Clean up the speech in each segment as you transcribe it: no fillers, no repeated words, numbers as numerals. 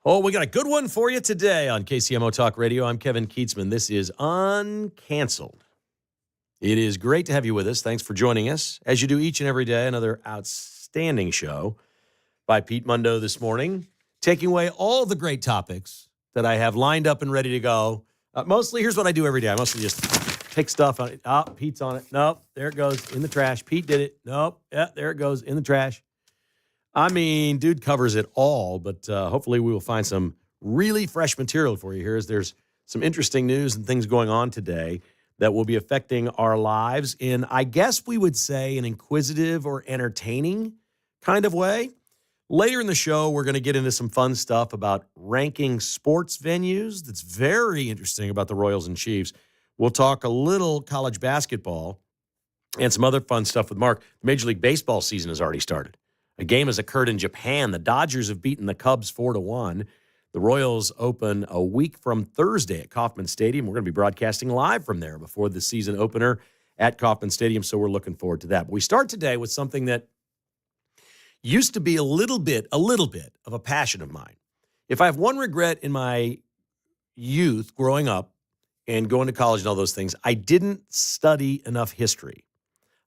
Oh, we got a good one for you today on KCMO Talk Radio. I'm Kevin Kietzman. This is Uncanceled. It is great to have you with us. Thanks for joining us. As you do each and every day, another outstanding show by Pete Mundo this morning, taking away all the great topics that I have lined up and ready to go. Mostly, here's what I do every day. I mostly just take stuff on it. Oh, Pete's on it. Nope, there it goes in the trash. Pete did it. Nope, yeah, there it goes in the trash. I mean, dude covers it all, but hopefully we will find some really fresh material for you here as there's some interesting news and things going on today that will be affecting our lives in, I guess we would say, an inquisitive or entertaining kind of way. Later in the show, we're going to get into some fun stuff about ranking sports venues. That's very interesting about the Royals and Chiefs. We'll talk a little college basketball and some other fun stuff with Mark. The Major League Baseball season has already started. A game has occurred in Japan. The Dodgers have beaten the Cubs 4-1. The Royals open a week from Thursday at Kauffman Stadium. We're going to be broadcasting live from there before the season opener at Kauffman Stadium, so we're looking forward to that. But we start today with something that used to be a little bit of a passion of mine. If I have one regret in my youth growing up and going to college and all those things, I didn't study enough history.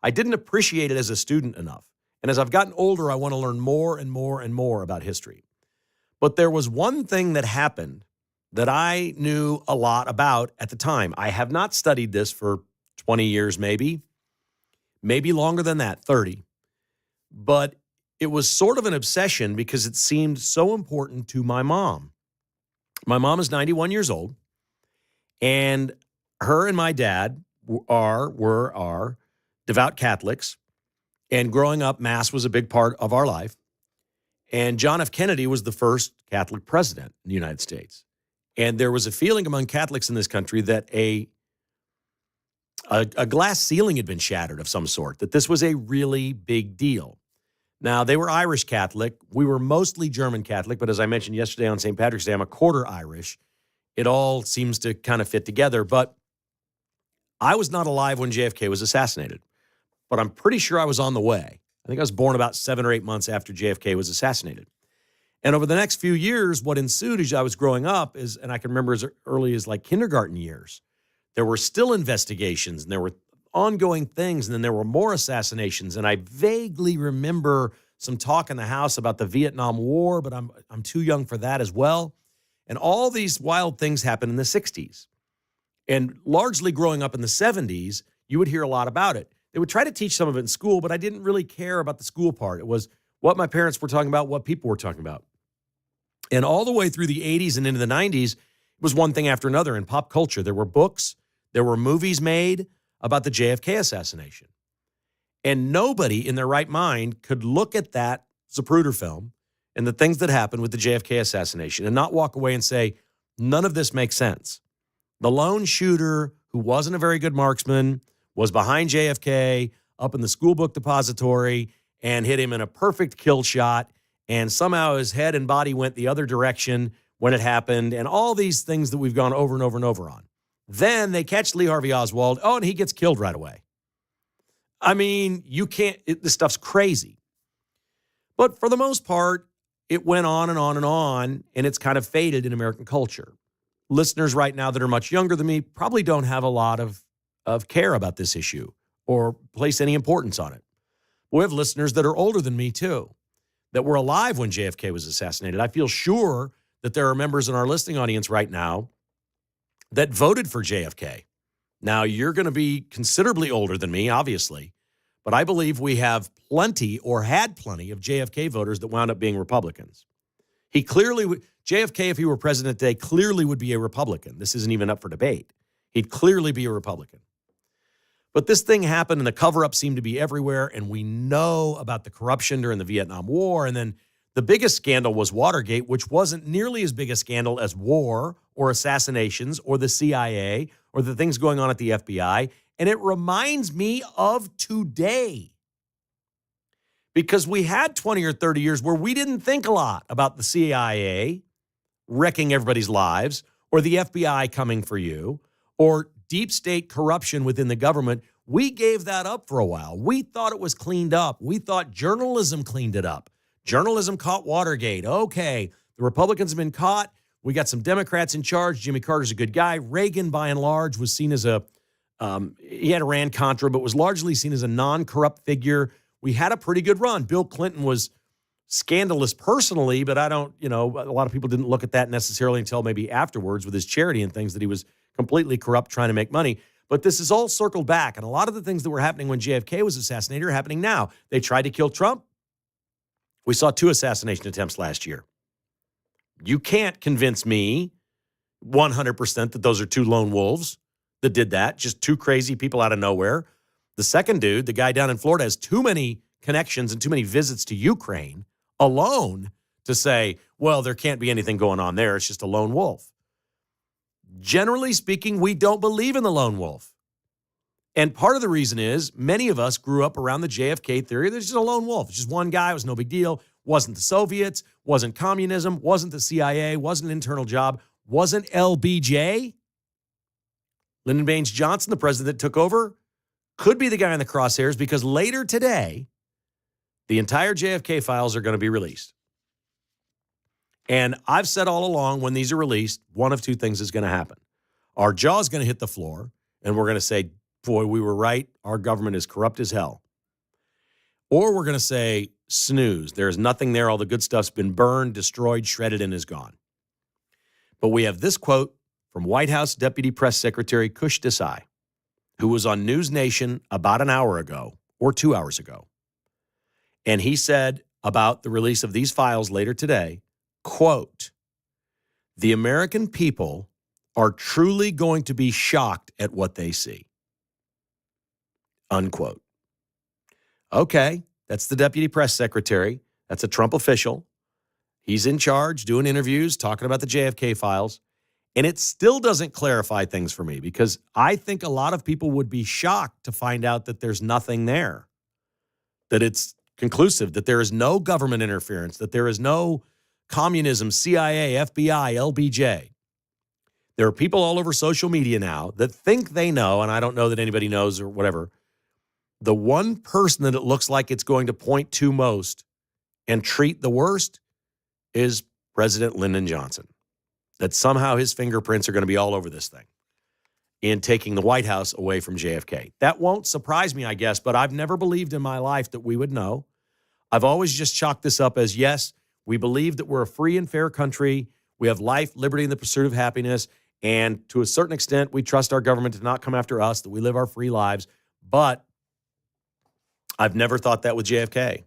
I didn't appreciate it as a student enough. And as I've gotten older, I want to learn more and more and more about history. But there was one thing that happened that I knew a lot about at the time. I have not studied this for 20 years, maybe longer than that, 30. But it was sort of an obsession because it seemed so important to my mom. My mom is 91 years old, and her and my dad were devout Catholics. And growing up, Mass was a big part of our life. And John F. Kennedy was the first Catholic president in the United States. And there was a feeling among Catholics in this country that a glass ceiling had been shattered of some sort, that this was a really big deal. Now, they were Irish Catholic. We were mostly German Catholic. But as I mentioned yesterday on St. Patrick's Day, I'm a quarter Irish. It all seems to kind of fit together. But I was not alive when JFK was assassinated. But I'm pretty sure I was on the way. I think I was born about 7 or 8 months after JFK was assassinated. And over the next few years, what ensued as I was growing up is, and I can remember as early as like kindergarten years, there were still investigations and there were ongoing things, and then there were more assassinations. And I vaguely remember some talk in the house about the Vietnam War, but I'm too young for that as well. And all these wild things happened in the 60s. And largely growing up in the 70s, you would hear a lot about it. They would try to teach some of it in school, but I didn't really care about the school part. It was what my parents were talking about, what people were talking about. And all the way through the 80s and into the 90s, it was one thing after another in pop culture. There were books, there were movies made about the JFK assassination. And nobody in their right mind could look at that Zapruder film and the things that happened with the JFK assassination and not walk away and say, none of this makes sense. The lone shooter who wasn't a very good marksman was behind JFK up in the school book depository and hit him in a perfect kill shot. And somehow his head and body went the other direction when it happened. And all these things that we've gone over and over and over on. Then they catch Lee Harvey Oswald. Oh, and he gets killed right away. I mean, this stuff's crazy. But for the most part, it went on and on and on, and it's kind of faded in American culture. Listeners right now that are much younger than me probably don't have a lot of care about this issue or place any importance on it. We have listeners that are older than me, too, that were alive when JFK was assassinated. I feel sure that there are members in our listening audience right now that voted for JFK. Now, you're going to be considerably older than me, obviously, but I believe we have plenty or had plenty of JFK voters that wound up being Republicans. JFK, if he were president today, clearly would be a Republican. This isn't even up for debate. He'd clearly be a Republican. But this thing happened, and the cover-up seemed to be everywhere, and we know about the corruption during the Vietnam War, and then the biggest scandal was Watergate, which wasn't nearly as big a scandal as war or assassinations or the CIA or the things going on at the FBI, and it reminds me of today. Because we had 20 or 30 years where we didn't think a lot about the CIA wrecking everybody's lives or the FBI coming for you or deep state corruption within the government. We gave that up for a while. We thought it was cleaned up. We thought journalism cleaned it up. Journalism caught Watergate. Okay, The Republicans have been caught. We got some Democrats in charge. Jimmy Carter's a good guy. Reagan, by and large, was seen as he had Iran-Contra, but was largely seen as a non-corrupt figure. We had a pretty good run. Bill Clinton was scandalous personally, but a lot of people didn't look at that necessarily until maybe afterwards with his charity and things, that he was completely corrupt trying to make money. But this is all circled back, and a lot of the things that were happening when JFK was assassinated are happening now. They tried to kill Trump. We saw 2 assassination attempts last year. You can't convince me 100% that those are 2 lone wolves that did that, just 2 crazy people out of nowhere. The second dude, the guy down in Florida, has too many connections and too many visits to Ukraine alone to say, well, there can't be anything going on there. It's just a lone wolf. Generally speaking, we don't believe in the lone wolf. And part of the reason is many of us grew up around the JFK theory. There's just a lone wolf. It's just one guy. It was no big deal. Wasn't the Soviets, wasn't communism, wasn't the CIA, wasn't an internal job, wasn't LBJ. Lyndon Baines Johnson, the president that took over, could be the guy in the crosshairs, because later today, the entire JFK files are going to be released. And I've said all along, when these are released, one of 2 things is going to happen. Our jaw is going to hit the floor, and we're going to say, boy, we were right. Our government is corrupt as hell. Or we're going to say, snooze. There's nothing there. All the good stuff's been burned, destroyed, shredded, and is gone. But we have this quote from White House Deputy Press Secretary Kush Desai, who was on News Nation about an hour ago or 2 hours ago. And he said about the release of these files later today, quote, "The American people are truly going to be shocked at what they see." Unquote. Okay, that's the deputy press secretary. That's a Trump official. He's in charge, doing interviews, talking about the JFK files. And it still doesn't clarify things for me, because I think a lot of people would be shocked to find out that there's nothing there, that it's conclusive, that there is no government interference, that there is no communism, CIA, FBI, LBJ. There are people all over social media now that think they know, and I don't know that anybody knows or whatever, the one person that it looks like it's going to point to most and treat the worst is President Lyndon Johnson. That somehow his fingerprints are going to be all over this thing in taking the White House away from JFK. That won't surprise me, I guess, but I've never believed in my life that we would know. I've always just chalked this up as, yes, we believe that we're a free and fair country. We have life, liberty, and the pursuit of happiness. And to a certain extent, we trust our government to not come after us, that we live our free lives. But I've never thought that with JFK.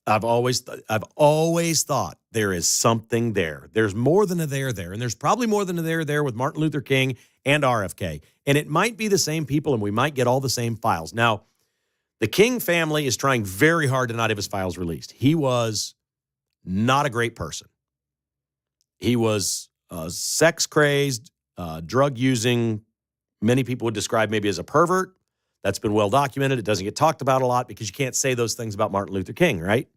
I've always thought there is something there. There's more than a there, and there's probably more than a there with Martin Luther King and RFK. And it might be the same people, and we might get all the same files. Now, the King family is trying very hard to not have his files released. He was not a great person. He was sex-crazed, drug-using. Many people would describe maybe as a pervert. That's been well documented. It doesn't get talked about a lot because you can't say those things about Martin Luther King, right?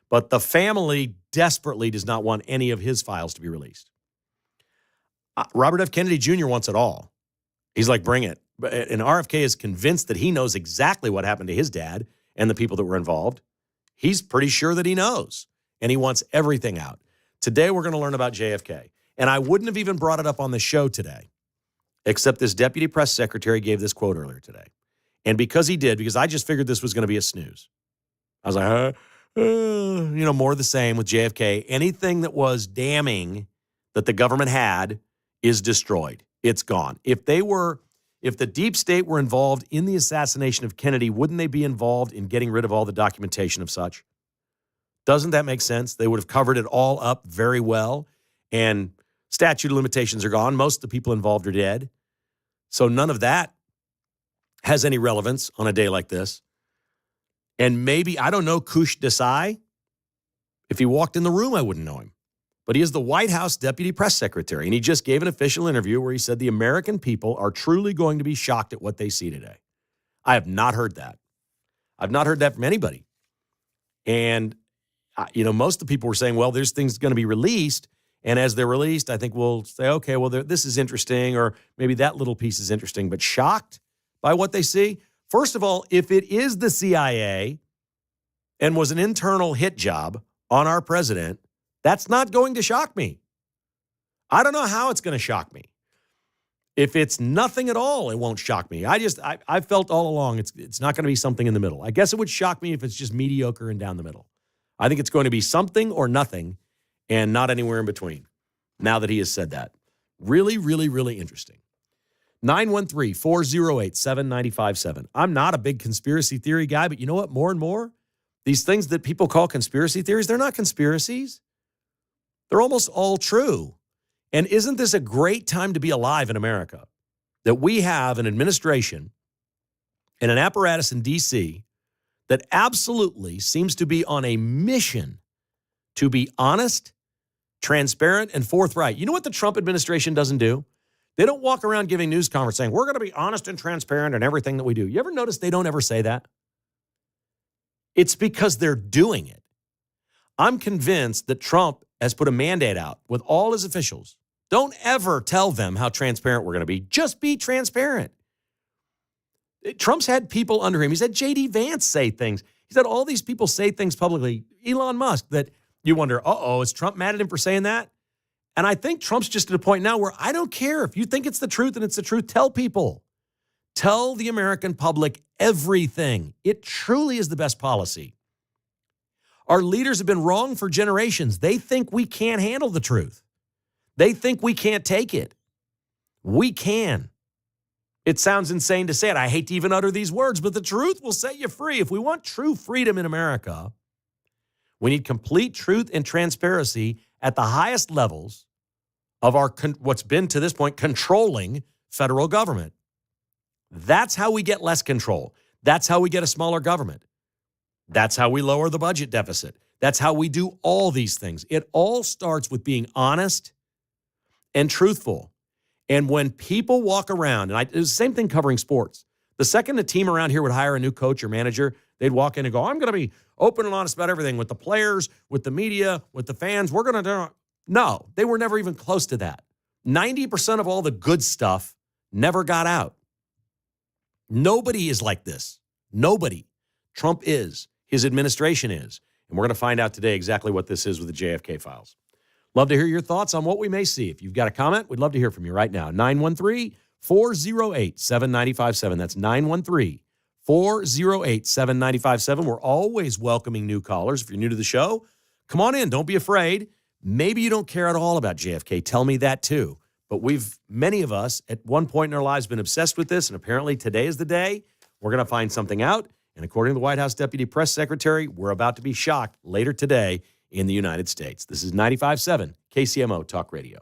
But the family desperately does not want any of his files to be released. Robert F. Kennedy Jr. wants it all. He's like, bring it. And RFK is convinced that he knows exactly what happened to his dad and the people that were involved. He's pretty sure that he knows, and he wants everything out. Today, we're going to learn about JFK. And I wouldn't have even brought it up on the show today, except this deputy press secretary gave this quote earlier today. And because he did, because I just figured this was going to be a snooze. I was like, more of the same with JFK. Anything that was damning that the government had is destroyed. It's gone. If the deep state were involved in the assassination of Kennedy, wouldn't they be involved in getting rid of all the documentation of such? Doesn't that make sense? They would have covered it all up very well. And statute of limitations are gone. Most of the people involved are dead. So none of that has any relevance on a day like this. And maybe, I don't know, Kush Desai, if he walked in the room, I wouldn't know him. But he is the White House deputy press secretary, and he just gave an official interview where he said the American people are truly going to be shocked at what they see today. I have not heard that. I've not heard that from anybody. And, most of the people were saying, well, there's things going to be released, and as they're released, I think we'll say, okay, well, this is interesting, or maybe that little piece is interesting, but shocked by what they see? First of all, if it is the CIA and was an internal hit job on our president, That's not going to shock me. I don't know how it's going to shock me. If it's nothing at all, it won't shock me. I felt all along it's not going to be something in the middle. I guess it would shock me if it's just mediocre and down the middle. I think it's going to be something or nothing and not anywhere in between, now that he has said that. Really, really, really interesting. 913-408-7957. I'm not a big conspiracy theory guy, but you know what? More and more, these things that people call conspiracy theories, they're not conspiracies. They're almost all true. And isn't this a great time to be alive in America? That we have an administration and an apparatus in D.C. that absolutely seems to be on a mission to be honest, transparent, and forthright. You know what the Trump administration doesn't do? They don't walk around giving news conferences saying, we're going to be honest and transparent in everything that we do. You ever notice they don't ever say that? It's because they're doing it. I'm convinced that Trump has put a mandate out with all his officials. Don't ever tell them how transparent we're going to be. Just be transparent. Trump's had people under him. He's had J.D. Vance say things. He's had all these people say things publicly. Elon Musk, that you wonder, is Trump mad at him for saying that? And I think Trump's just at a point now where I don't care. If you think it's the truth and it's the truth, tell people. Tell the American public everything. It truly is the best policy. Our leaders have been wrong for generations. They think we can't handle the truth. They think we can't take it. We can. It sounds insane to say it. I hate to even utter these words, but the truth will set you free. If we want true freedom in America, we need complete truth and transparency at the highest levels of our what's been to this point controlling federal government. That's how we get less control. That's how we get a smaller government. That's how we lower the budget deficit. That's how we do all these things. It all starts with being honest and truthful. And when people walk around, and it was the same thing covering sports. The second a team around here would hire a new coach or manager, they'd walk in and go, I'm going to be open and honest about everything with the players, with the media, with the fans. We're going to do. No, they were never even close to that. 90% of all the good stuff never got out. Nobody is like this. Nobody. Trump is. His administration is. And we're going to find out today exactly what this is with the JFK files. Love to hear your thoughts on what we may see. If you've got a comment, we'd love to hear from you right now. 913-408-7957. That's 913-408-7957. We're always welcoming new callers. If you're new to the show, come on in. Don't be afraid. Maybe you don't care at all about JFK. Tell me that too. But many of us at one point in our lives been obsessed with this, and apparently today is the day we're going to find something out. And according to the White House Deputy Press Secretary, we're about to be shocked later today in the United States. This is 95.7 KCMO Talk Radio.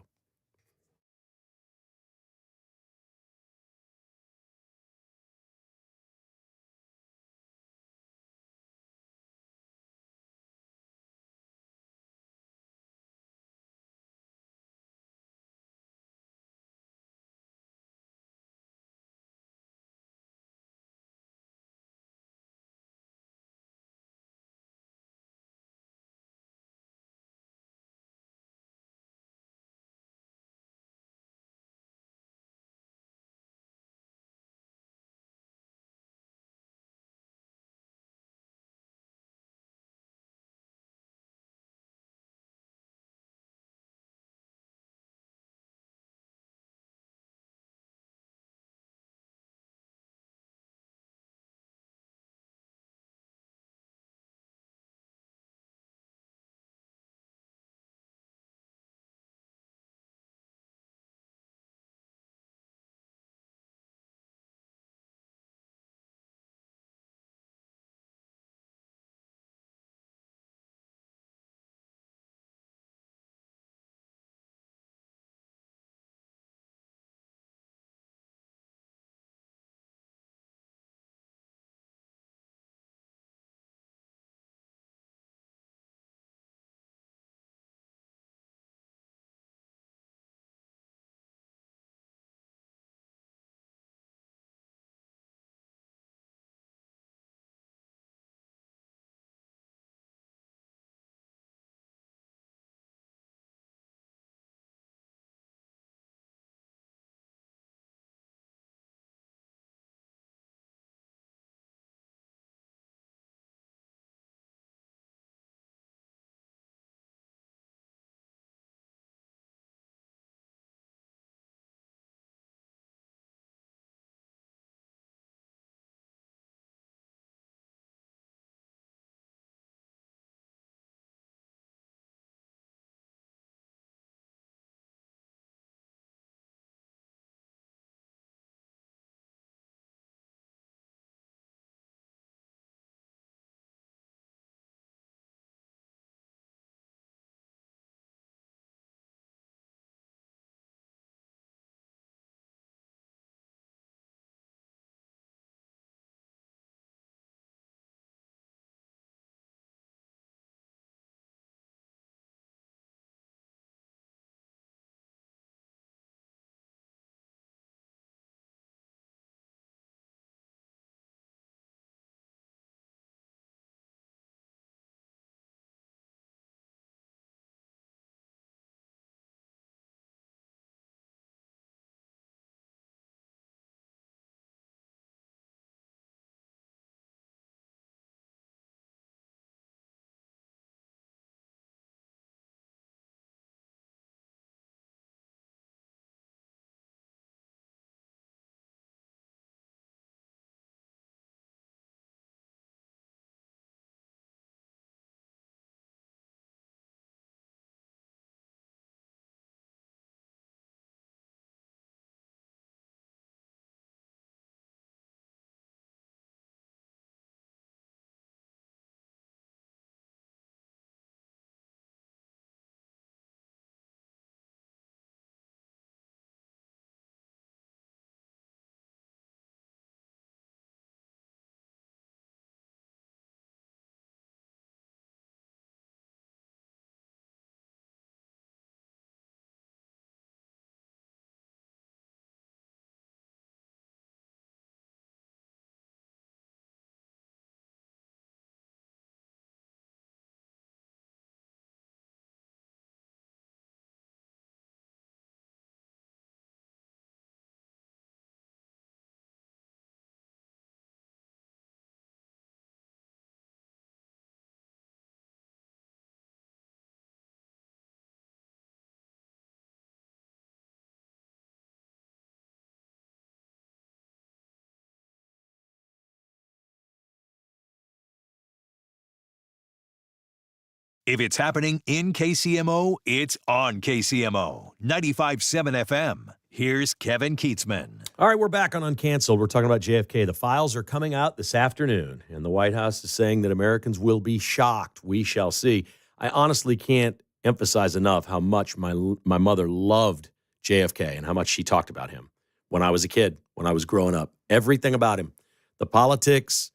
If it's happening in KCMO, it's on KCMO 95.7 FM. Here's Kevin Kietzman. All right, we're back on Uncanceled. We're talking about JFK. The files are coming out this afternoon, and the White House is saying that Americans will be shocked. We shall see. I honestly can't emphasize enough how much my mother loved JFK and how much she talked about him when I was a kid, when I was growing up. Everything about him. The politics,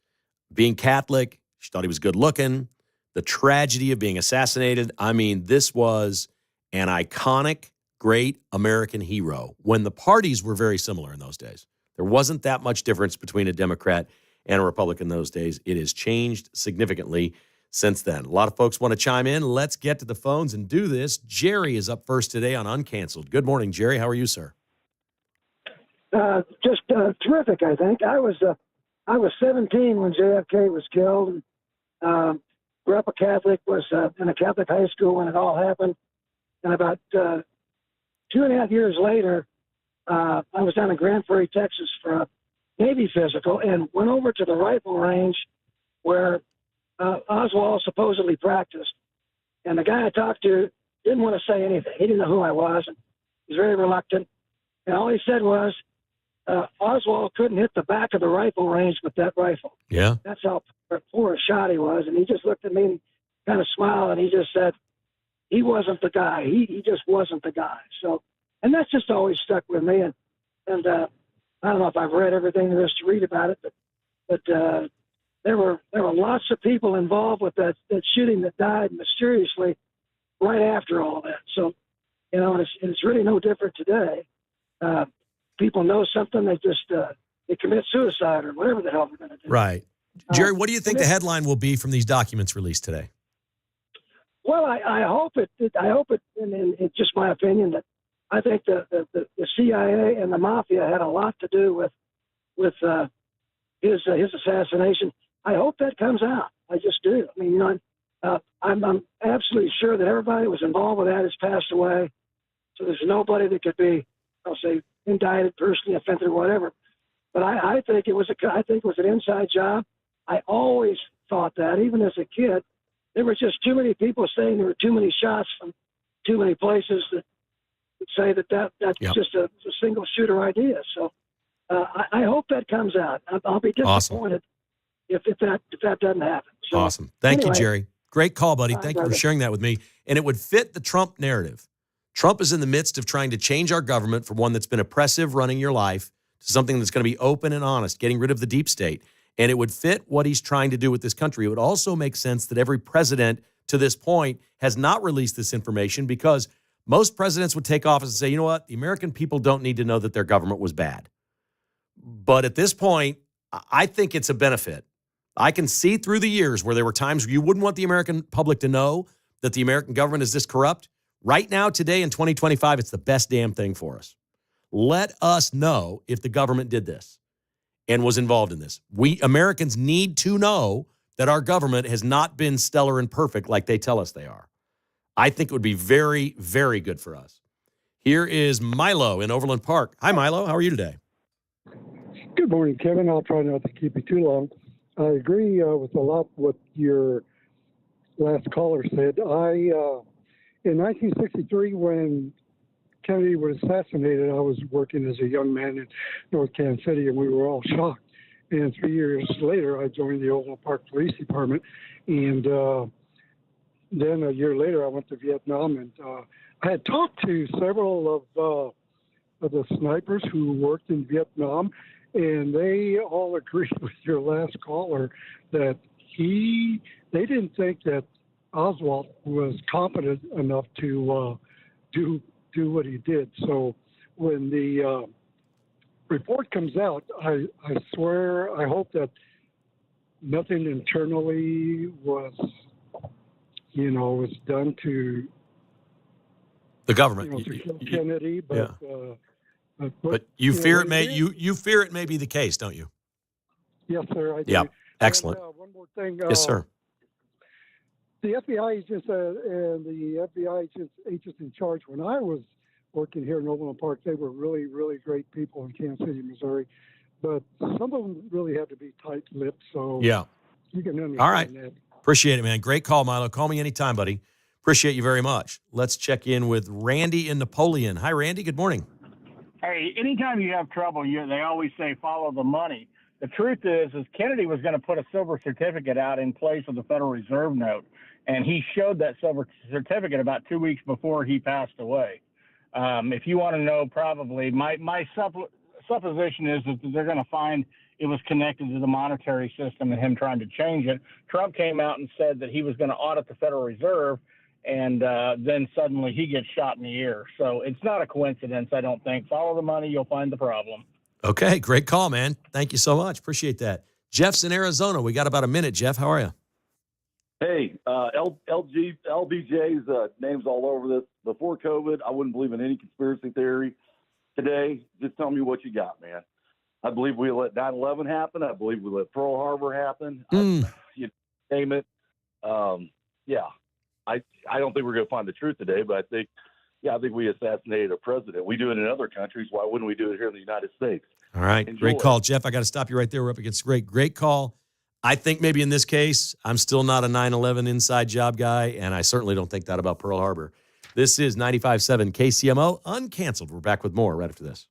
being Catholic, she thought he was good looking, the tragedy of being assassinated. I mean, this was an iconic, great American hero when the parties were very similar in those days. There wasn't that much difference between a Democrat and a Republican in those days. It has changed significantly since then. A lot of folks want to chime in. Let's get to the phones and do this. Jerry is up first today on Uncanceled. Good morning, Jerry. How are you, sir? Just terrific, I think. I was 17 when JFK was killed. Grew up a Catholic, was in a Catholic high school when it all happened. And about 2.5 years later, I was down in Grand Prairie, Texas for a Navy physical and went over to the rifle range where Oswald supposedly practiced. And the guy I talked to didn't want to say anything. He didn't know who I was. And he was very reluctant. And all he said was, Oswald couldn't hit the back of the rifle range with that rifle. Yeah. That's how poor a shot he was. And he just looked at me and kind of smiled, and he just said, he wasn't the guy. He just wasn't the guy. So, and that's just always stuck with me. And I don't know if I've read everything there is to read about it, but there were lots of people involved with that shooting that died mysteriously right after all that. So, you know, it's really no different today. People know something, they commit suicide or whatever the hell they're going to do. Right. Jerry, what do you think the headline will be from these documents released today? Well, I hope it, and it's just my opinion, that I think the CIA and the mafia had a lot to do with his assassination. I hope that comes out. I just do. I mean, you know, I'm absolutely sure that everybody that was involved with that has passed away. So there's nobody that could be, I'll say, indicted, personally offended, or whatever. But I think it was an inside job. I always thought that, even as a kid, there were just too many people saying there were too many shots from too many places that would say that's Yep. just a single shooter idea. So I hope that comes out. I'll be disappointed if that doesn't happen. So, awesome. Thank you, Jerry. Great call, buddy. Thank you for brother. sharing that with me. And it would fit the Trump narrative. Trump is in the midst of trying to change our government from one that's been oppressive, running your life, to something that's going to be open and honest, getting rid of the deep state. And it would fit what he's trying to do with this country. It would also make sense that every president to this point has not released this information, because most presidents would take office and say, you know what, the American people don't need to know that their government was bad. But at this point, I think it's a benefit. I can see through the years where there were times where you wouldn't want the American public to know that the American government is this corrupt. Right now, today in 2025, it's the best damn thing for us. Let us know if the government did this and was involved in this. We Americans need to know that our government has not been stellar and perfect like they tell us they are. I think it would be very, very good for us. Here is Milo in Overland Park. Hi, Milo. How are you today? Good morning, Kevin. I'll try not to keep you too long. I agree with a lot what your last caller said. In 1963, when Kennedy was assassinated, I was working as a young man in North Kansas City, and we were all shocked. And 3 years later, I joined the Overland Park Police Department. And then a year later, I went to Vietnam. And I had talked to several of the snipers who worked in Vietnam, and they all agreed with your last caller that they didn't think that Oswald was competent enough to do what he did. So when the report comes out, I swear, I hope that nothing internally was done to The government. to kill Kennedy, but But you fear it may you fear it may be the case, don't you? Yes, sir. I do. Yeah. Excellent. And, one more thing. Yes, sir. The FBI agents and the FBI agents in charge, when I was working here in Overland Park, they were really, really great people in Kansas City, Missouri. But some of them really had to be tight-lipped, so Yeah. you can understand All right. that. Appreciate it, man. Great call, Milo. Call me anytime, buddy. Appreciate you very much. Let's check in with Randy in Napoleon. Hi, Randy. Good morning. Hey, anytime you have trouble, they always say follow the money. The truth is Kennedy was going to put a silver certificate out in place of the Federal Reserve note, and he showed that silver certificate about 2 weeks before he passed away. If you want to know, probably my supposition is that they're going to find it was connected to the monetary system and him trying to change it. Trump came out and said that he was going to audit the Federal Reserve, and then suddenly he gets shot in the ear. So it's not a coincidence, I don't think. Follow the money, you'll find the problem. Okay, great call, man. Thank you so much. Appreciate that. Jeff's in Arizona. We got about a minute. Jeff, how are you? Hey, LBJ's name's all over this. Before COVID, I wouldn't believe in any conspiracy theory. Today, just tell me what you got, man. I believe we let 9/11 happen. I believe we let Pearl Harbor happen. You name it. Yeah, I don't think we're going to find the truth today, but I think we assassinated a president. We do it in other countries. Why wouldn't we do it here in the United States? All right, Enjoy. Great call, Jeff. I got to stop you right there. We're up against great call. I think maybe in this case, I'm still not a 9/11 inside job guy, and I certainly don't think that about Pearl Harbor. This is 95.7 KCMO, Uncanceled. We're back with more right after this.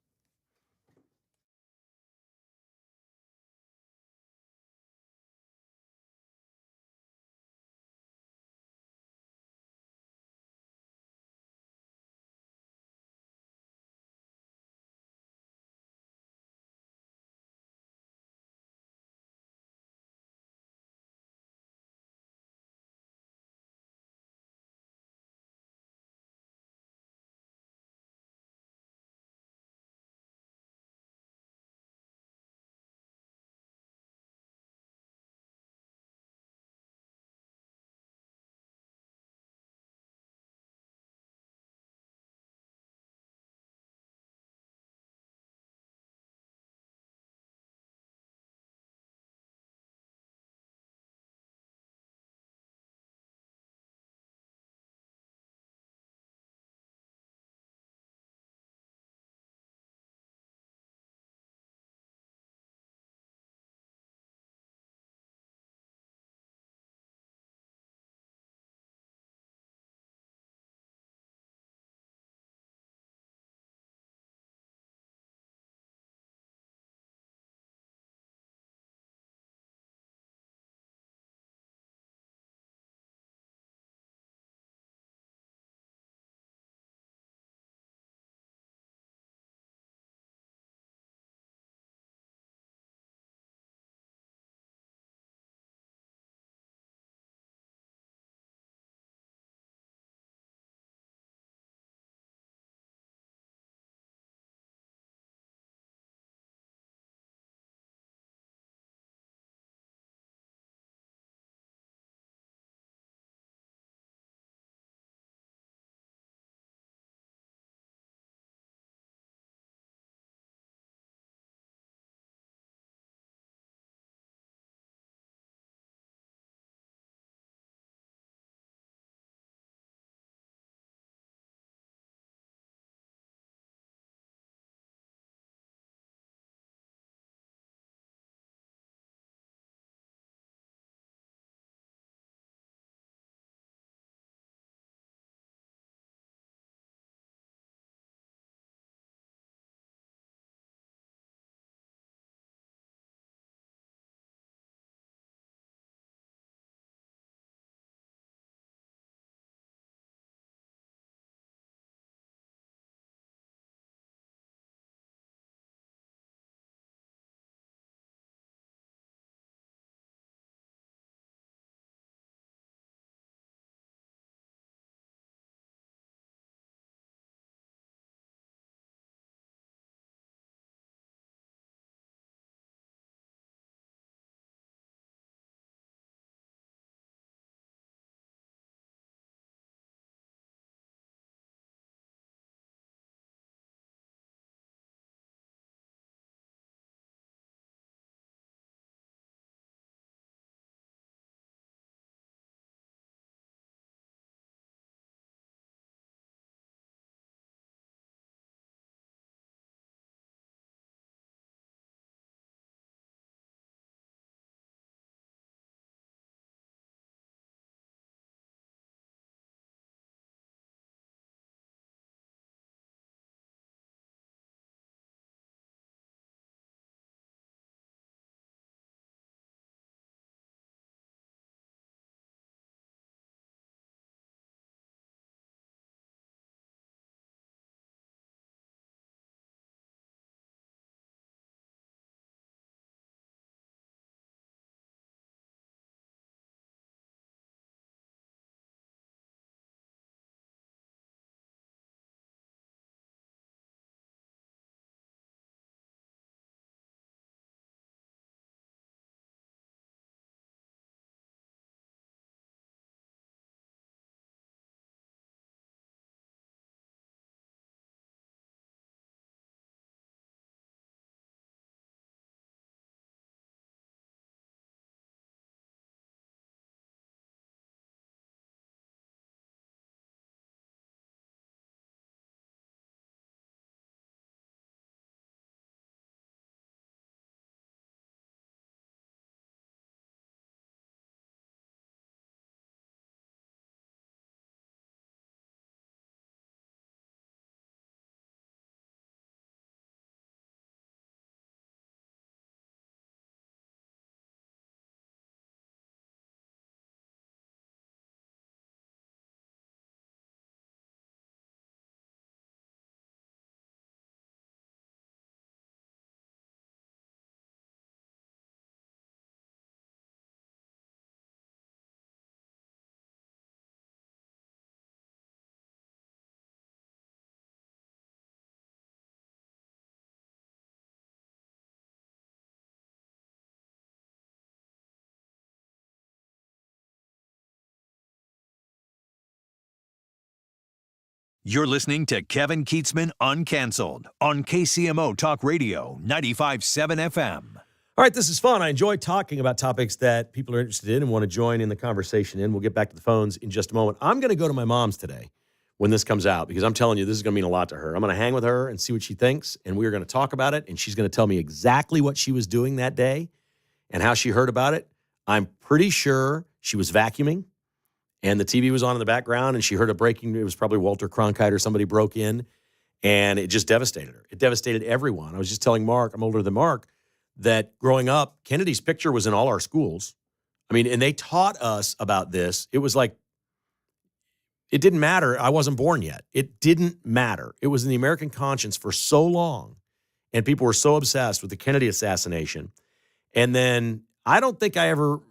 You're listening to Kevin Kietzman Uncanceled on KCMO Talk Radio 95.7 FM. All right, this is fun. I enjoy talking about topics that people are interested in and want to join in the conversation in. We'll get back to the phones in just a moment. I'm going to go to my mom's today when this comes out because I'm telling you, this is going to mean a lot to her. I'm going to hang with her and see what she thinks, and we're going to talk about it, and she's going to tell me exactly what she was doing that day and how she heard about it. I'm pretty sure she was vacuuming, and the TV was on in the background, and she heard a breaking. It was probably Walter Cronkite or somebody broke in, and it just devastated her. It devastated everyone. I was just telling Mark, I'm older than Mark, that growing up, Kennedy's picture was in all our schools. I mean, and they taught us about this. It was like, it didn't matter. I wasn't born yet. It didn't matter. It was in the American conscience for so long, and people were so obsessed with the Kennedy assassination. And then I don't think I ever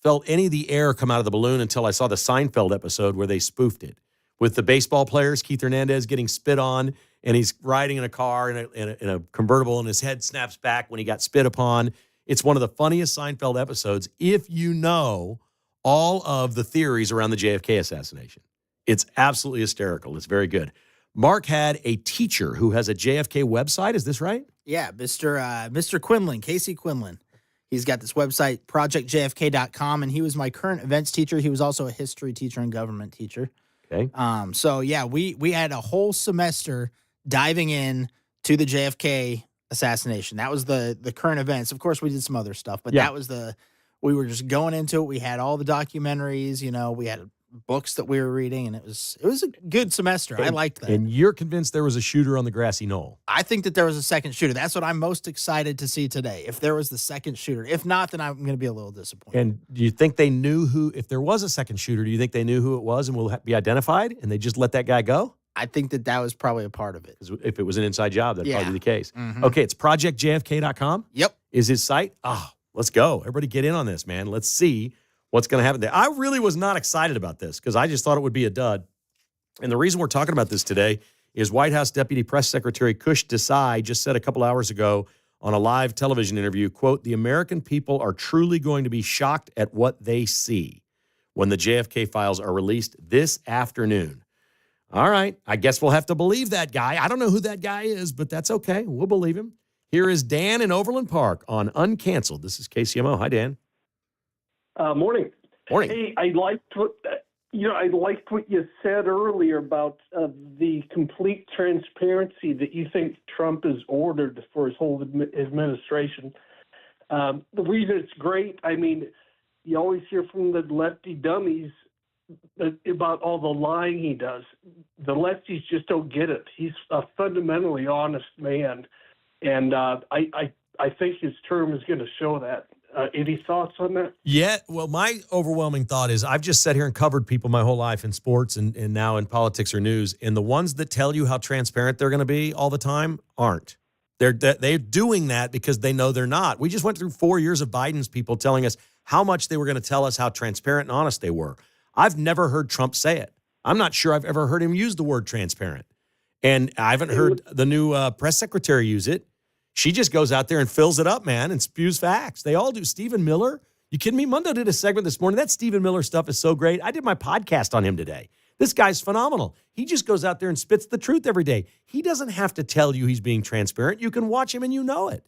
felt any of the air come out of the balloon until I saw the Seinfeld episode where they spoofed it with the baseball players, Keith Hernandez getting spit on, and he's riding in a car in a convertible, and his head snaps back when he got spit upon. It's one of the funniest Seinfeld episodes if you know all of the theories around the JFK assassination. It's absolutely hysterical. It's very good. Mark had a teacher who has a JFK website. Is this right? Yeah, Mr. Quinlan, Casey Quinlan. He's got this website, projectjfk.com, and he was my current events teacher. He was also a history teacher and government teacher. Okay. So yeah, we had a whole semester diving in to the JFK assassination. That was the current events. Of course, we did some other stuff, but that was we were just going into it. We had all the documentaries, we had books that we were reading, and it was a good semester. I liked that. And you're convinced there was a shooter on the grassy knoll? I think that there was a second shooter. That's what I'm most excited to see today. If there was the second shooter. If not, then I'm going to be a little disappointed. And do you think they knew who, if there was a second shooter, do you think they knew who it was and will be identified, and they just let that guy go? I think that was probably a part of it. If it was an inside job, that'd probably be the case. Mm-hmm. Okay, it's projectjfk.com? Yep. Is his site? Oh, let's go. Everybody get in on this, man. Let's see what's going to happen there. I really was not excited about this because I just thought it would be a dud. And the reason we're talking about this today is White House Deputy Press Secretary Kush Desai just said a couple hours ago on a live television interview, quote, "The American people are truly going to be shocked at what they see when the JFK files are released this afternoon." All right, I guess we'll have to believe that guy. I don't know who that guy is, but that's okay. We'll believe him. Here is Dan in Overland Park on Uncanceled. This is KCMO. Hi, Dan. Morning. Morning. Hey, I liked what you said earlier about the complete transparency that you think Trump has ordered for his whole administration. The reason it's great, I mean, you always hear from the lefty dummies about all the lying he does. The lefties just don't get it. He's a fundamentally honest man, and I think his term is going to show that. Any thoughts on that? Yeah, well, my overwhelming thought is I've just sat here and covered people my whole life in sports and now in politics or news, and the ones that tell you how transparent they're going to be all the time aren't. They're doing that because they know they're not. We just went through 4 years of Biden's people telling us how much they were going to tell us how transparent and honest they were. I've never heard Trump say it. I'm not sure I've ever heard him use the word transparent. And I haven't heard the new press secretary use it. She just goes out there and fills it up, man, and spews facts. They all do. Stephen Miller, you kidding me? Mundo did a segment this morning. That Stephen Miller stuff is so great. I did my podcast on him today. This guy's phenomenal. He just goes out there and spits the truth every day. He doesn't have to tell you he's being transparent. You can watch him and you know it.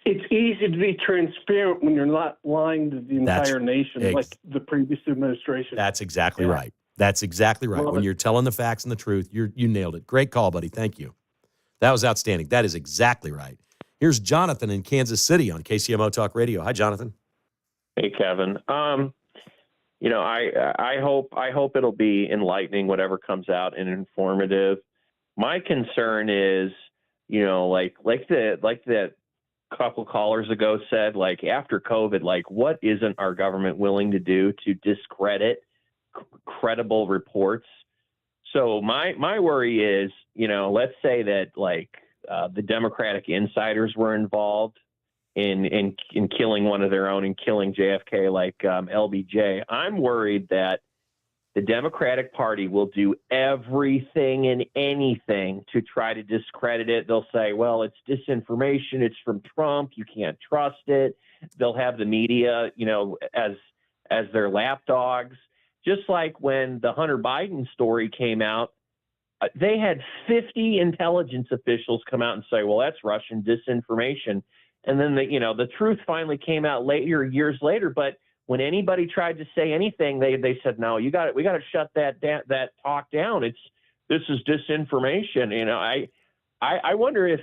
It's easy to be transparent when you're not lying to the entire nation like the previous administration. That's exactly right. That's exactly right. When you're telling the facts and the truth, you nailed it. Great call, buddy. Thank you. That was outstanding. That is exactly right. Here's Jonathan in Kansas City on KCMO Talk Radio. Hi, Jonathan. Hey, Kevin. I hope it'll be enlightening, whatever comes out, and informative. My concern is, like that couple callers ago said, like after COVID, like what isn't our government willing to do to discredit credible reports? So my worry is, let's say that the Democratic insiders were involved in killing one of their own and killing JFK, like LBJ. I'm worried that the Democratic Party will do everything and anything to try to discredit it. They'll say, well, it's disinformation. It's from Trump. You can't trust it. They'll have the media, as their lapdogs. Just like when the Hunter Biden story came out, they had 50 intelligence officials come out and say, well, that's Russian disinformation. And then the truth finally came out years later. But when anybody tried to say anything, they said, no, we got to shut that talk down. This is disinformation. I wonder if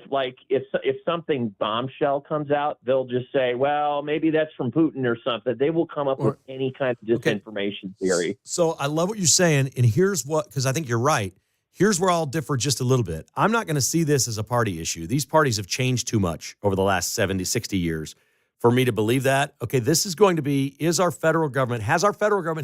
something bombshell comes out, they'll just say, well, maybe that's from Putin or something. They will come up with any kind of disinformation theory. So I love what you're saying. And here's because I think you're right. Here's where I'll differ just a little bit. I'm not going to see this as a party issue. These parties have changed too much over the last 70, 60 years for me to believe that. Okay, this is going to be, has our federal government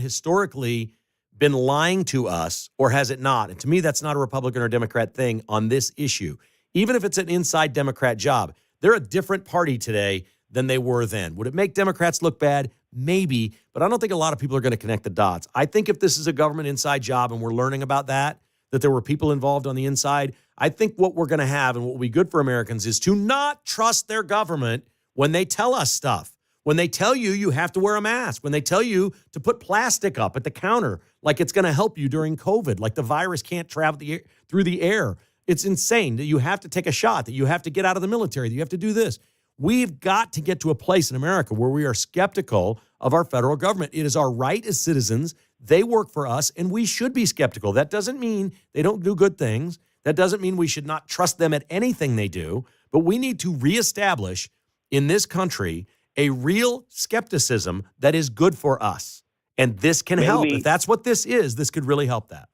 historically been lying to us, or has it not? And to me, that's not a Republican or Democrat thing on this issue. Even if it's an inside Democrat job, they're a different party today than they were then. Would it make Democrats look bad? Maybe, but I don't think a lot of people are going to connect the dots. I think if this is a government inside job and we're learning about that there were people involved on the inside, I think what we're going to have and what will be good for Americans is to not trust their government when they tell us stuff. When they tell you you have to wear a mask, when they tell you to put plastic up at the counter like it's going to help you during COVID, like the virus can't travel through the air. It's insane that you have to take a shot, that you have to get out of the military, that you have to do this. We've got to get to a place in America where we are skeptical of our federal government. It is our right as citizens. They work for us, and we should be skeptical. That doesn't mean they don't do good things. That doesn't mean we should not trust them at anything they do. But we need to reestablish in this country a real skepticism that is good for us. And this can help. If that's what this is, this could really help that.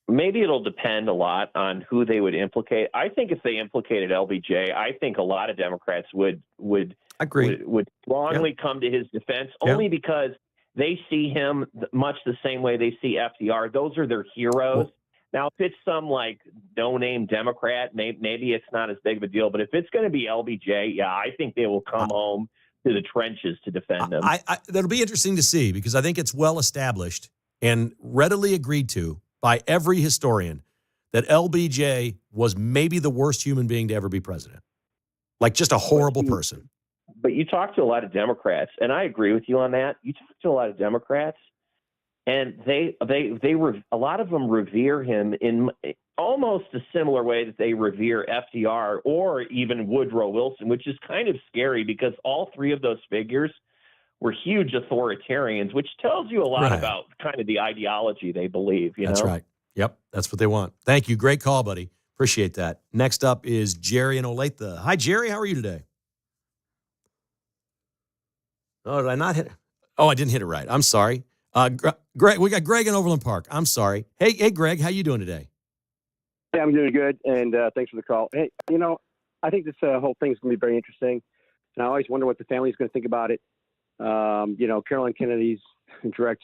Maybe it'll depend a lot on who they would implicate. I think if they implicated LBJ, I think a lot of Democrats would strongly come to his defense, only because they see him much the same way they see FDR. Those are their heroes. Now, if it's some no-name Democrat, maybe it's not as big of a deal. But if it's going to be LBJ, I think they will come home to the trenches to defend him. That'll be interesting to see, because I think it's well established and readily agreed to by every historian that LBJ was maybe the worst human being to ever be president. Just a horrible person. But you talk to a lot of Democrats, and I agree with you on that. You talk to a lot of Democrats, and a lot of them revere him in almost a similar way that they revere FDR or even Woodrow Wilson, which is kind of scary because all three of those figures were huge authoritarians, which tells you a lot about kind of the ideology they believe. That's right. Yep, that's what they want. Thank you. Great call, buddy. Appreciate that. Next up is Jerry in Olathe. Hi, Jerry. How are you today? Oh, did I not hit it? Oh, I didn't hit it right. I'm sorry. Greg, we got Greg in Overland Park. I'm sorry. Hey, Greg, how you doing today? Hey, I'm doing good, and thanks for the call. Hey, I think this whole thing's going to be very interesting, and I always wonder what the family's going to think about it. Caroline Kennedy's direct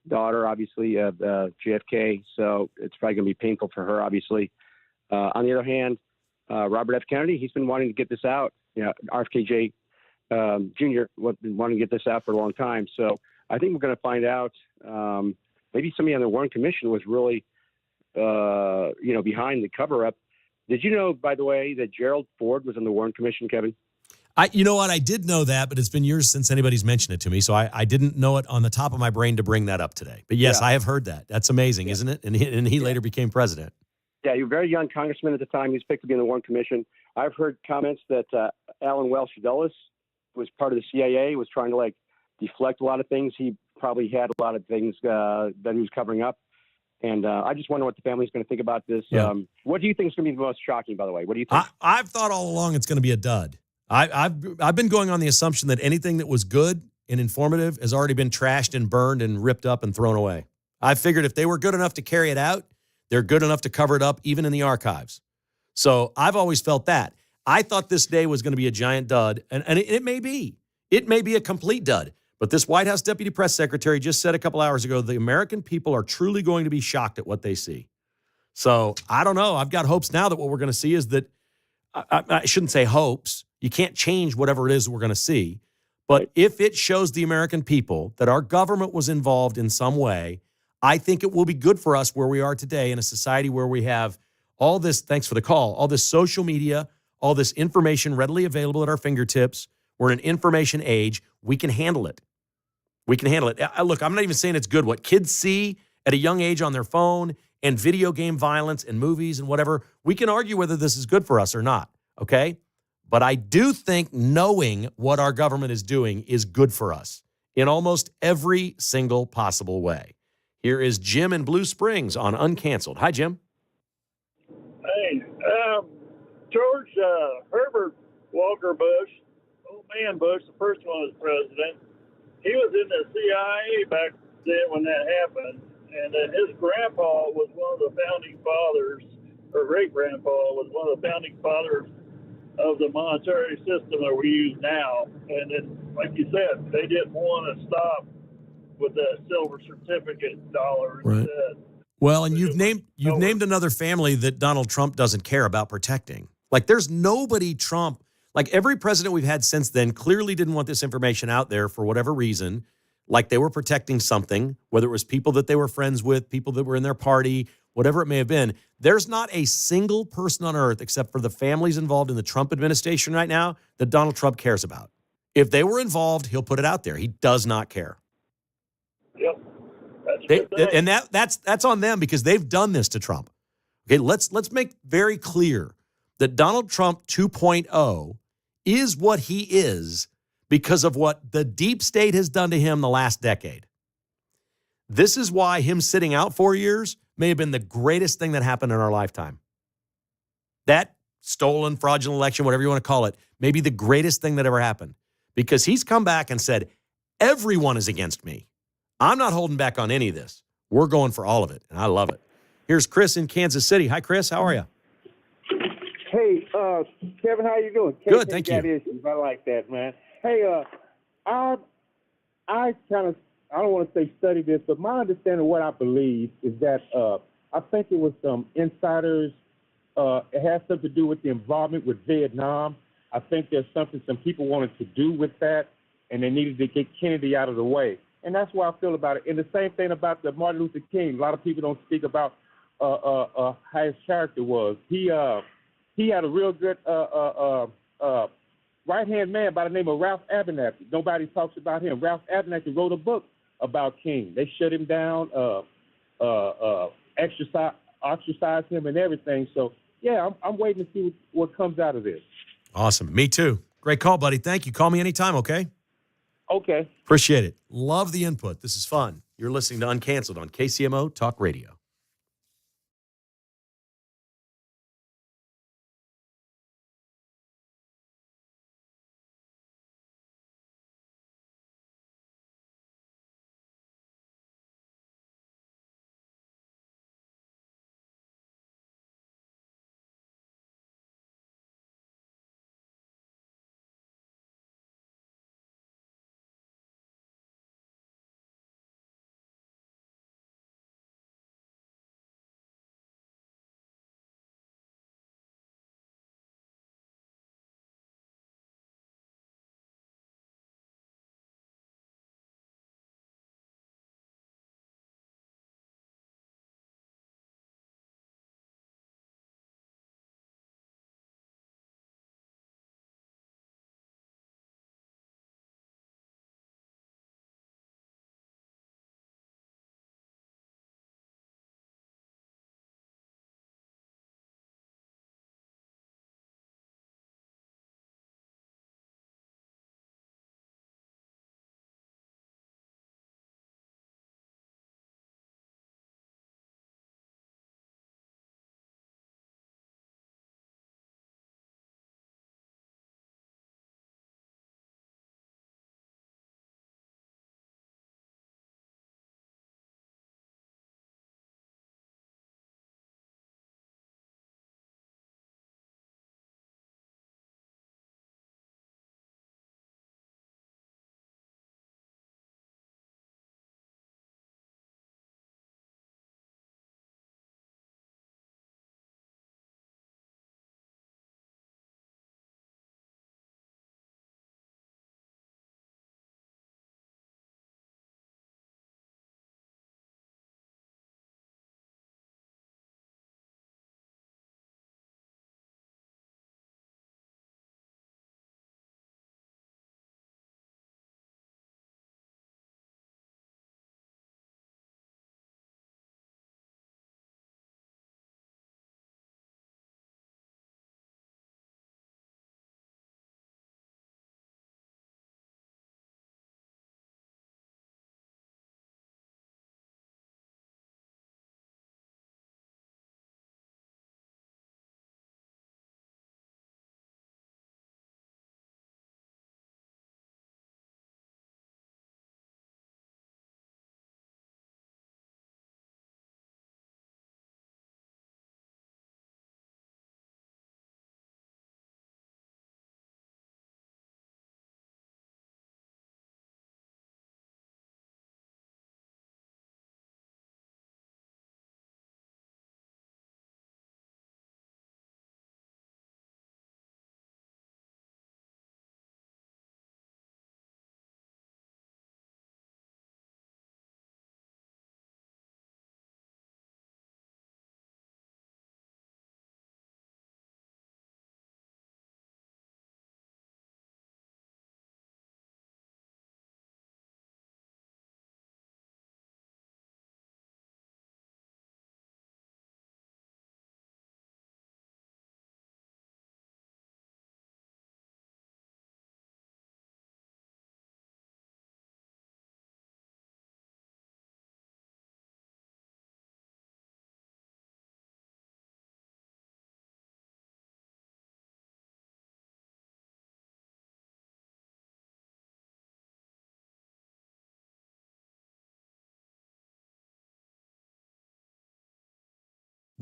daughter, obviously, of JFK, so it's probably going to be painful for her, obviously. On the other hand, Robert F. Kennedy, he's been wanting to get this out. RFK Jr. been wanting to get this out for a long time. So I think we're going to find out maybe somebody on the Warren Commission was really, behind the cover-up. Did you know, by the way, that Gerald Ford was on the Warren Commission, Kevin? You know what? I did know that, but it's been years since anybody's mentioned it to me, so I didn't know it on the top of my brain to bring that up today. But yes, I have heard that. That's amazing, isn't it? And he later became president. Yeah, you're a very young congressman at the time. He was picked to be on the Warren Commission. I've heard comments that Alan Welsh Dulles was part of the CIA, was trying to deflect a lot of things. He probably had a lot of things that he was covering up. And I just wonder what the family's going to think about this. Yeah. What do you think is going to be the most shocking, by the way? What do you think? I've thought all along it's going to be a dud. I've been going on the assumption that anything that was good and informative has already been trashed and burned and ripped up and thrown away. I figured if they were good enough to carry it out, they're good enough to cover it up even in the archives. So I've always felt that. I thought this day was going to be a giant dud, and it may be. It may be a complete dud. But this White House deputy press secretary just said a couple hours ago, the American people are truly going to be shocked at what they see. So I don't know. I've got hopes now that what we're going to see is that, I shouldn't say hopes. You can't change whatever it is that we're going to see. But if it shows the American people that our government was involved in some way, I think it will be good for us where we are today in a society where we have all this, thanks for the call, all this social media, all this information readily available at our fingertips. We're in an information age. We can handle it. We can handle it. Look, I'm not even saying it's good. What kids see at a young age on their phone and video game violence and movies and whatever. We can argue whether this is good for us or not, okay? But I do think knowing what our government is doing is good for us in almost every single possible way. Here is Jim in Blue Springs on Uncanceled. Hi, Jim. Hey, George Herbert Walker Bush, old man Bush, the first one was president. He was in the CIA back then when that happened, and then his grandpa was one of the founding fathers, or great-grandpa was one of the founding fathers of the monetary system that we use now. And then, like you said, they didn't want to stop with the silver certificate dollar instead. Well, and you've named another family that Donald Trump doesn't care about protecting. Like, there's nobody Trump, like every president we've had since then clearly didn't want this information out there for whatever reason. Like they were protecting something, whether it was people that they were friends with, people that were in their party, whatever it may have been. There's not a single person on earth, except for the families involved in the Trump administration right now, that Donald Trump cares about. If they were involved, he'll put it out there. He does not care. Yep. And that's on them because they've done this to Trump. Okay, let's make very clear that Donald Trump 2.0 is what he is because of what the deep state has done to him the last decade. This is why him sitting out 4 years may have been the greatest thing that happened in our lifetime. That stolen, fraudulent election, whatever you want to call it, may be the greatest thing that ever happened because he's come back and said, everyone is against me. I'm not holding back on any of this. We're going for all of it, and I love it. Here's Chris in Kansas City. Hi, Chris. How are you? Hey, Kevin, how you doing? Good, thank you. Issues. I like that, man. Hey, I kind of, I don't want to say study this, but my understanding of what I believe is that I think it was some insiders. It has something to do with the involvement with Vietnam. I think there's something some people wanted to do with that, and they needed to get Kennedy out of the way. And that's why I feel about it. And the same thing about the Martin Luther King. A lot of people don't speak about how his character was. He had a real good right-hand man by the name of Ralph Abernathy. Nobody talks about him. Ralph Abernathy wrote a book about King. They shut him down, ostracized him and everything. So, yeah, I'm waiting to see what comes out of this. Awesome. Me too. Great call, buddy. Thank you. Call me anytime, okay? Okay. Appreciate it. Love the input. This is fun. You're listening to Uncanceled on KCMO Talk Radio.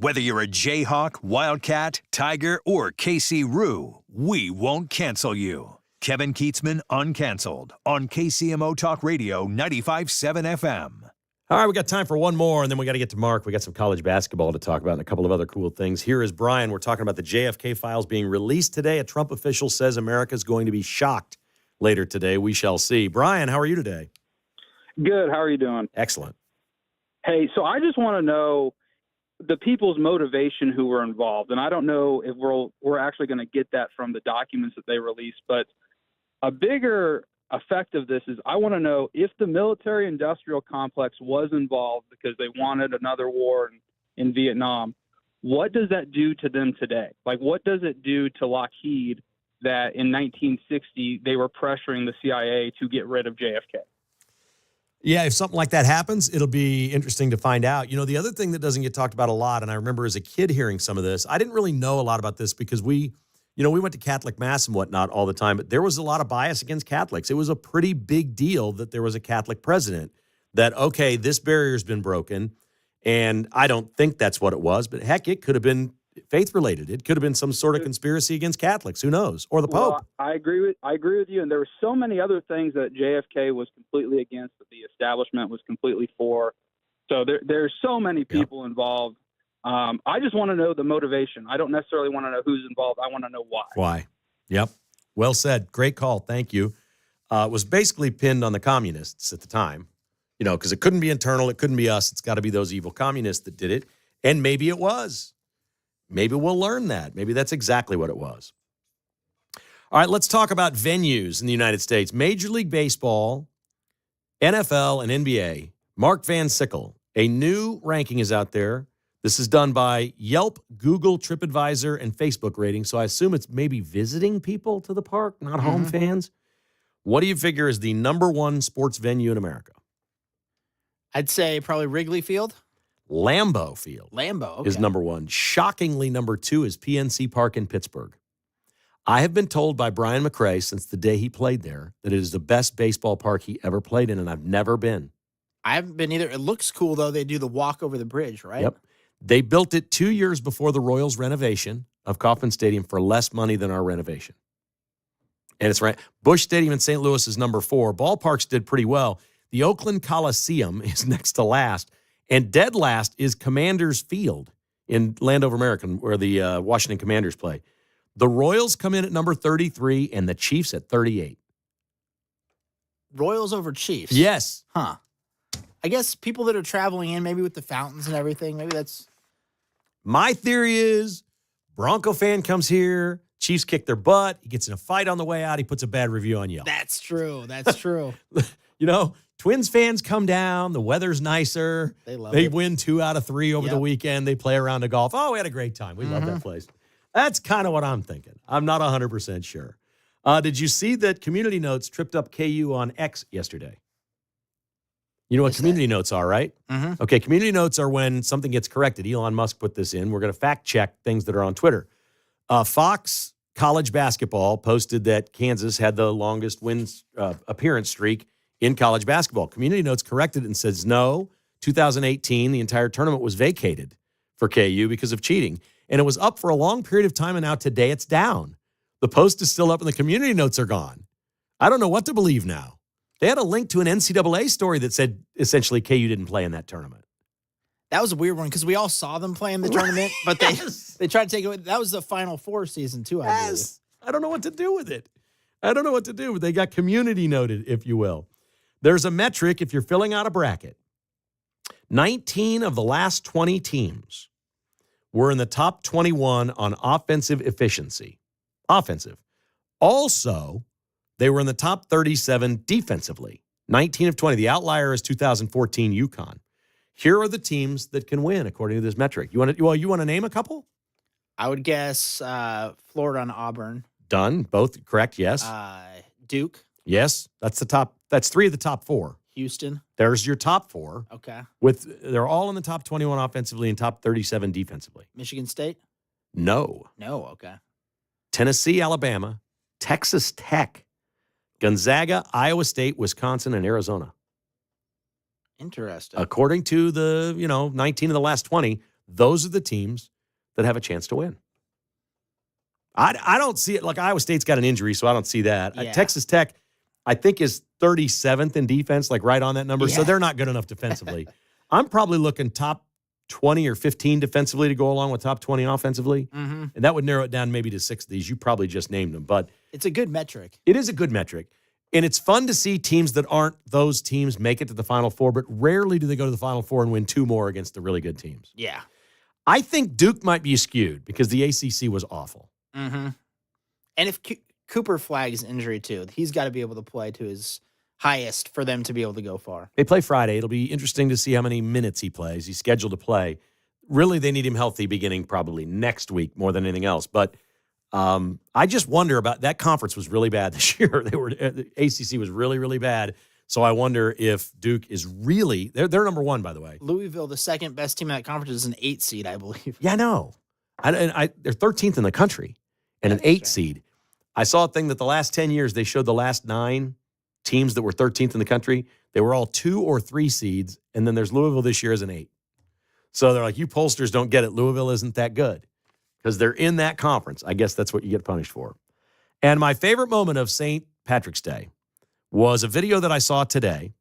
Whether you're a Jayhawk, Wildcat, Tiger, or KC Roo, we won't cancel you. Kevin Kietzman, Uncanceled, on KCMO Talk Radio 95.7 FM. All right, we got time for one more, and then we got to get to Mark. We got some college basketball to talk about and a couple of other cool things. Here is Brian. We're talking about the JFK files being released today. A Trump official says America is going to be shocked later today. We shall see. Brian, how are you today? Good. How are you doing? Excellent. Hey, so I just want to know the people's motivation who were involved, and I don't know if we're actually going to get that from the documents that they released, but a bigger effect of this is I want to know if the military-industrial complex was involved because they wanted another war in Vietnam, what does that do to them today? Like, what does it do to Lockheed that in 1960 they were pressuring the CIA to get rid of JFK? Yeah, if something like that happens, it'll be interesting to find out. You know, the other thing that doesn't get talked about a lot, and I remember as a kid hearing some of this, I didn't really know a lot about this because we went to Catholic Mass and whatnot all the time, but there was a lot of bias against Catholics. It was a pretty big deal that there was a Catholic president, that, okay, this barrier's been broken, and I don't think that's what it was, but heck, it could have been faith-related. It could have been some sort of conspiracy against Catholics. Who knows? Or the Pope. Well, I agree with you, and there were so many other things that JFK was completely against, that the establishment was completely for. So there's so many people involved. I just want to know the motivation. I don't necessarily want to know who's involved. I want to know why. Why? Yep. Well said. Great call. Thank you. It was basically pinned on the communists at the time, because it couldn't be internal. It couldn't be us. It's got to be those evil communists that did it. And maybe it was. Maybe we'll learn that. Maybe that's exactly what it was. All right, let's talk about venues in the United States. Major League Baseball, NFL, and NBA. Mark Van Sickle, a new ranking is out there. This is done by Yelp, Google, TripAdvisor, and Facebook ratings. So I assume it's maybe visiting people to the park, not home fans. What do you figure is the number one sports venue in America? I'd say probably Wrigley Field. Lambeau Field. Lambeau is number one. Shockingly, number two is PNC Park in Pittsburgh. I have been told by Brian McRae since the day he played there that it is the best baseball park he ever played in, and I've never been. I haven't been either. It looks cool, though. They do the walk over the bridge, right? Yep. They built it 2 years before the Royals' renovation of Kauffman Stadium for less money than our renovation. And it's right. Busch Stadium in St. Louis is number 4. Ballparks did pretty well. The Oakland Coliseum is next to last. And dead last is Commanders Field in Landover, Maryland, where the Washington Commanders play. The Royals come in at number 33 and the Chiefs at 38. Royals over Chiefs? Yes. Huh. I guess people that are traveling in, maybe with the fountains and everything, maybe that's... My theory is Bronco fan comes here, Chiefs kick their butt, he gets in a fight on the way out, he puts a bad review on Yelp. That's true. That's true. Twins fans come down, the weather's nicer. They win 2 out of 3 over the weekend. They play around the golf. Oh, we had a great time. We love that place. That's kind of what I'm thinking. I'm not 100% sure. Did you see that Community Notes tripped up KU on X yesterday? You know what Community Notes are, right? Mm-hmm. Okay, Community Notes are when something gets corrected. Elon Musk put this in. We're going to fact check things that are on Twitter. Fox College Basketball posted that Kansas had the longest wins appearance streak in college basketball. Community Notes corrected it and says, no, 2018, the entire tournament was vacated for KU because of cheating. And it was up for a long period of time, and now today it's down. The post is still up, and the Community Notes are gone. I don't know what to believe now. They had a link to an NCAA story that said essentially KU didn't play in that tournament. That was a weird one because we all saw them play in the tournament, but they tried to take it away. That was the Final Four season, too, I believe. I don't know what to do with it. I don't know what to do. They got community noted, if you will. There's a metric if you're filling out a bracket. 19 of the last 20 teams were in the top 21 on offensive efficiency. Offensive. Also, they were in the top 37 defensively. 19 of 20. The outlier is 2014 UConn. Here are the teams that can win according to this metric. You want to name a couple? I would guess Florida and Auburn. Done. Both correct, yes. Duke. Yes, that's the top. That's 3 of the top 4. Houston. There's your top 4. Okay. They're all in the top 21 offensively and top 37 defensively. Michigan State? No. No, okay. Tennessee, Alabama, Texas Tech, Gonzaga, Iowa State, Wisconsin, and Arizona. Interesting. According to the, 19 of the last 20, those are the teams that have a chance to win. I don't see it. Like Iowa State's got an injury, so I don't see that. Yeah. Texas Tech, I think, is 37th in defense, like right on that number. So Yeah. they're not good enough defensively. I'm probably looking top 20 or 15 defensively to go along with top 20 offensively. Mm-hmm. And that would narrow it down maybe to 6 of these. You probably just named them. But It's a good metric. it is a good metric. And it's fun to see teams that aren't those teams make it to the Final Four, but rarely do they go to the Final Four and win 2 more against the really good teams. Yeah. I think Duke might be skewed because the ACC was awful. Mm-hmm. And if Cooper flags injury too, he's got to be able to play to his highest for them to be able to go far. They play Friday. It'll be interesting to see how many minutes he plays. He's scheduled to play. Really, they need him healthy beginning probably next week more than anything else. But I just wonder about that conference was really bad this year. The ACC was really, really bad. So I wonder if Duke is really they're number 1, by the way. Louisville, the second best team in that conference, is an 8 seed, I believe. Yeah, I know. They're 13th in the country and an 8 seed. I saw a thing that the last 10 years they showed the last 9 teams that were 13th in the country. They were all 2 or 3 seeds, and then there's Louisville this year as an 8. So they're like, you pollsters don't get it. Louisville isn't that good because they're in that conference. I guess that's what you get punished for. And my favorite moment of St. Patrick's Day was a video that I saw today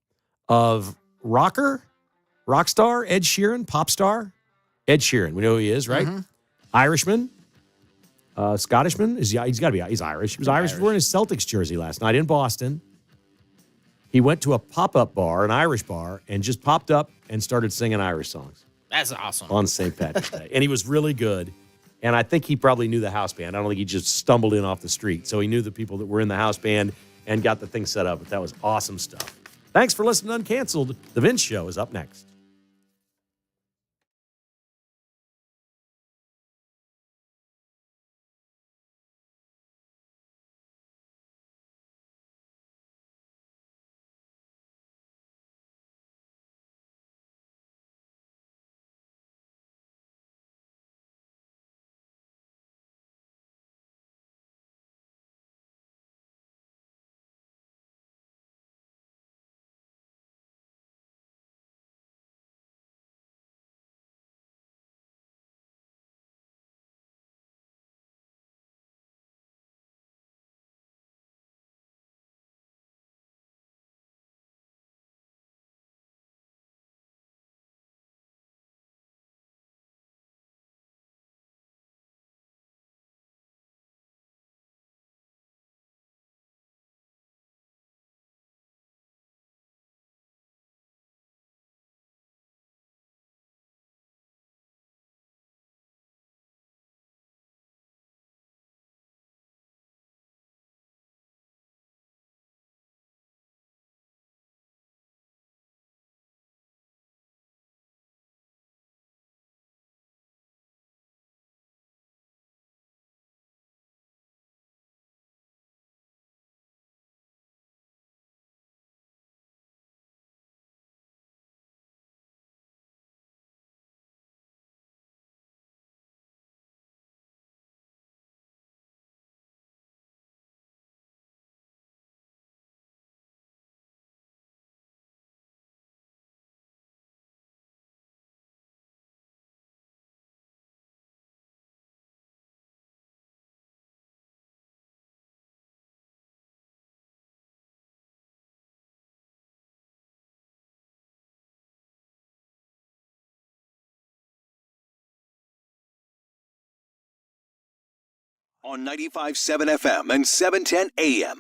of rock star, Ed Sheeran, pop star, Ed Sheeran. We know who he is, right? Mm-hmm. Irishman, Scottishman. He's got to be. He's Irish. He was Irish. Wearing his Celtics jersey last night in Boston. He went to a pop-up bar, an Irish bar, and just popped up and started singing Irish songs. That's awesome. On St. Patrick's Day. And he was really good. And I think he probably knew the house band. I don't think he just stumbled in off the street. So he knew the people that were in the house band and got the thing set up. But that was awesome stuff. Thanks for listening to Uncanceled. The Vince Show is up next. On 95.7 FM and 710 AM.